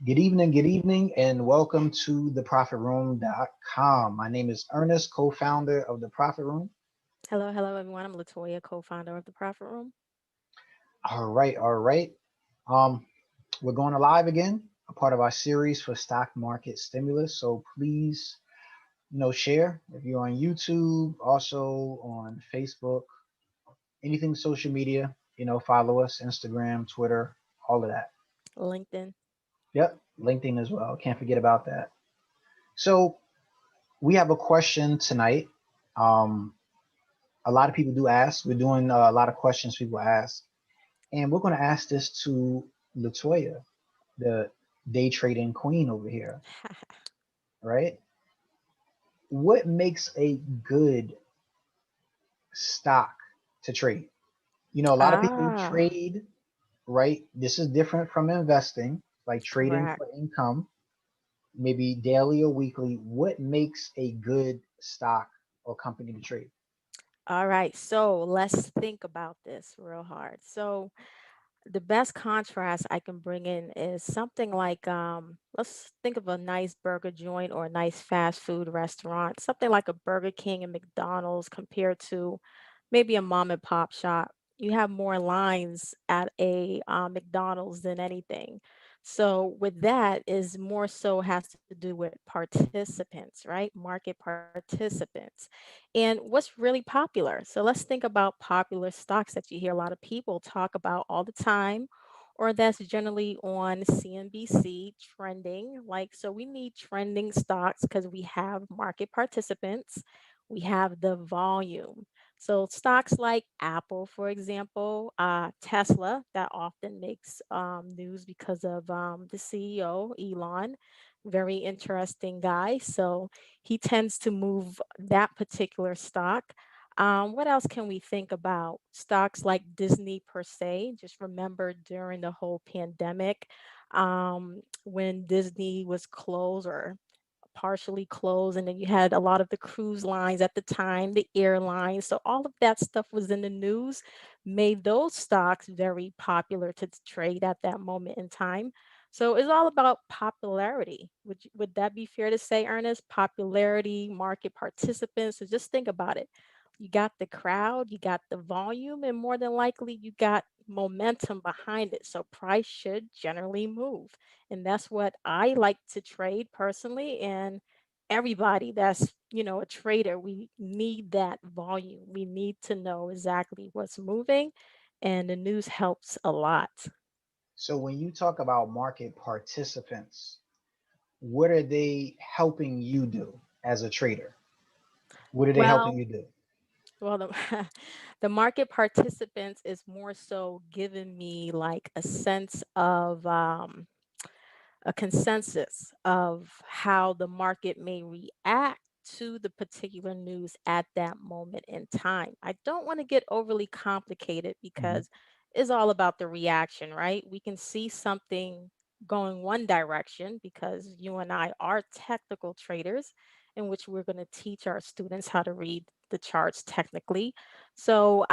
Good evening, and welcome to theprofitroom.com. My name is Ernest, co-founder of The Profit Room. Hello, everyone. I'm Latoya, co-founder of the Profit Room. All right. Um, we're going live again, a part of our series for stock market stimulus. So please, share if you're on YouTube, also on Facebook, anything social media, follow us, Instagram, Twitter, all of that. LinkedIn. Yep, LinkedIn as well. Can't forget about that. So we have a question tonight. Um, a lot of people do ask. We're doing a lot of questions people ask, and we're going to ask this to Latoya, the day trading queen over here, right? What makes a good stock to trade? A lot of people Ah, trade, right? This is different from investing, like trading correct. for income, maybe daily or weekly. What makes a good stock or company to trade? All right, so let's think about this real hard. So the best contrast I can bring in is something like let's think of a nice burger joint or a nice fast food restaurant, something like a Burger King and McDonald's compared to maybe a mom and pop shop. You have more lines at a McDonald's than anything. So with that is more so has to do with participants, right? Market participants. And what's really popular. So let's think about popular stocks that you hear a lot of people talk about all the time or that's generally on CNBC trending. Like, so we need trending stocks because we have market participants, we have the volume. So stocks like Apple, for example, Tesla, that often makes news because of the CEO, Elon, very interesting guy. So he tends to move that particular stock. What else can we think about? Stocks like Disney per se. Just remember during the whole pandemic, when Disney was closed or partially closed, and then you had a lot of the cruise lines at the time, the airlines. So all of that stuff was in the news, made those stocks very popular to trade at that moment in time. So it's all about popularity. Would that be fair to say, Ernest? Popularity, market participants. So just think about it. You got the crowd, you got the volume, and more than likely you got momentum behind it. So price should generally move. And that's what I like to trade personally. And everybody that's, a trader, we need that volume. We need to know exactly what's moving. And the news helps a lot. So when you talk about market participants, what are they helping you do as a trader? What are they helping Well, you do? well, the market participants is more so giving me like a sense of a consensus of how the market may react to the particular news at that moment in time. I don't want to get overly complicated Mhm. because it's all about the reaction, right? We can see something going one direction because you and I are technical traders, in which we're going to teach our students how to read the charts technically. So,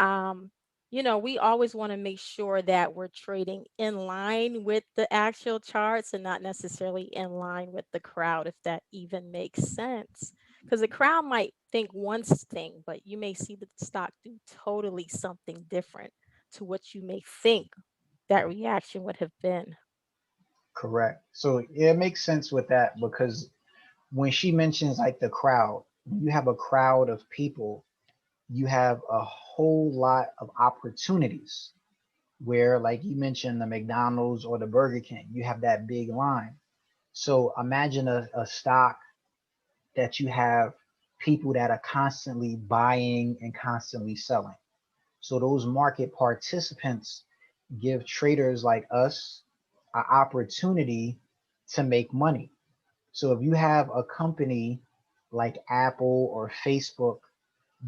we always want to make sure that we're trading in line with the actual charts and not necessarily in line with the crowd, if that even makes sense. Because the crowd might think one thing, but you may see the stock do totally something different to what you may think that reaction would have been. Correct. So it makes sense with that because when she mentions like the crowd, when you have a crowd of people, you have a whole lot of opportunities where, like you mentioned, the McDonald's or the Burger King, you have that big line. So imagine a stock that you have people that are constantly buying and constantly selling. So those market participants give traders like us an opportunity to make money. So if you have a company like Apple or Facebook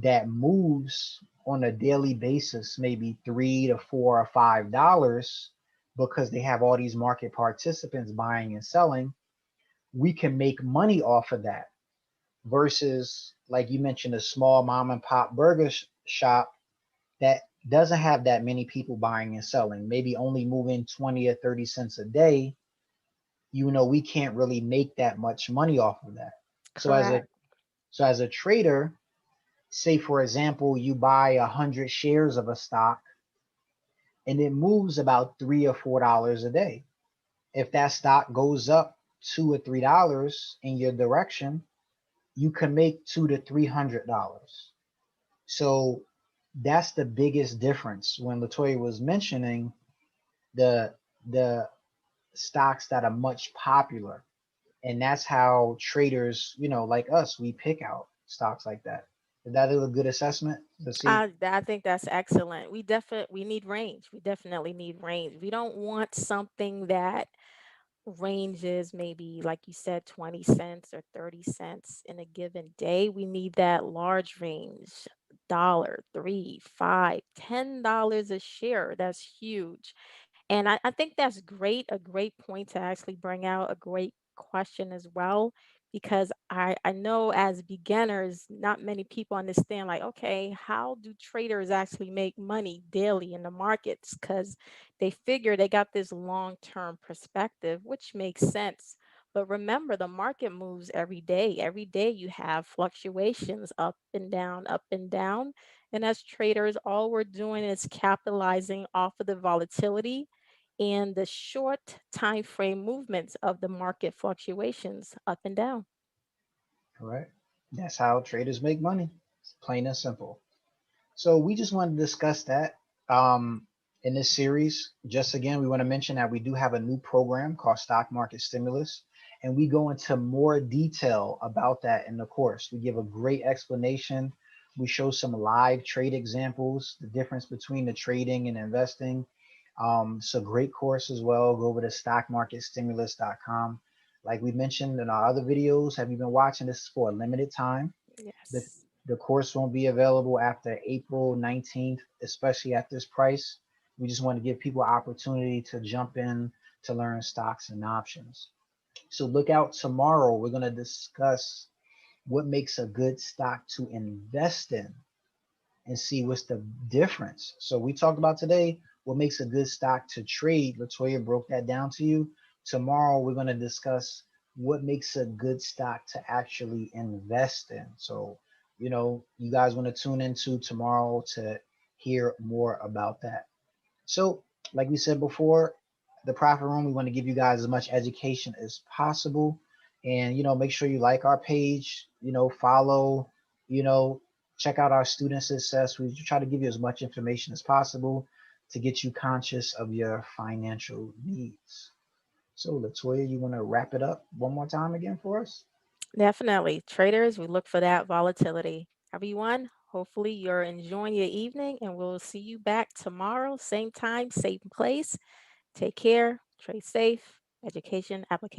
that moves on a daily basis, maybe $3 to $4 or $5, because they have all these market participants buying and selling, we can make money off of that versus, like you mentioned, a small mom and pop burger shop that doesn't have that many people buying and selling, maybe only moving 20 or 30 cents a day. we can't really make that much money off of that. So as a Correct. trader, say for example, you buy 100 shares of a stock and it moves about $3 or $4 a day. If that stock goes up $2 or $3 in your direction, you can make $200 to $300. So that's the biggest difference when Latoya was mentioning the the stocks that are much popular. And that's how traders, like us, we pick out stocks like that. Is that a good assessment to see? I think that's excellent. We need range. We definitely need range. We don't want something that ranges maybe like you said 20 cents or 30 cents in a given day. We need that large range. Dollar, three, five, $10 a share. That's huge. And I think that's great, a great point to actually bring out, a great question as well, because I know as beginners, not many people understand, like, okay, how do traders actually make money daily in the markets? Because they figure they got this long-term perspective, which makes sense. But remember, the market moves every day. Every day you have fluctuations up and down, up and down. And as traders, all we're doing is capitalizing off of the volatility and the short time frame movements of the market fluctuations up and down. Correct. That's how traders make money. It's plain and simple. So we just wanted to discuss that in this series. Just again, we want to mention that we do have a new program called Stock Market Stimulus, and we go into more detail about that in the course. We give a great explanation. We show some live trade examples, the difference between the trading and investing. It's a great course as well. Go over to stockmarketstimulus.com. Like we mentioned in our other videos, have you been watching? This is for a limited time. The, Yes. the course won't be available after April 19th, especially at this price. We just want to give people opportunity to jump in to learn stocks and options. So look out tomorrow. We're going to discuss what makes a good stock to invest in and see what's the difference. So we talked about today what makes a good stock to trade. Latoya broke that down to you. Tomorrow we're going to discuss what makes a good stock to actually invest in. So, you guys want to tune into tomorrow to hear more about that. So, like we said before, the Profit Room, we want to give you guys as much education as possible. And, make sure you like our page, follow, you know, check out our student success. We try to give you as much information as possible to get you conscious of your financial needs. So, Latoya, you want to wrap it up one more time again for us? Definitely. Traders, we look for that volatility. Everyone, hopefully you're enjoying your evening and we'll see you back tomorrow, same time, same place. Take care, trade safe, education, application.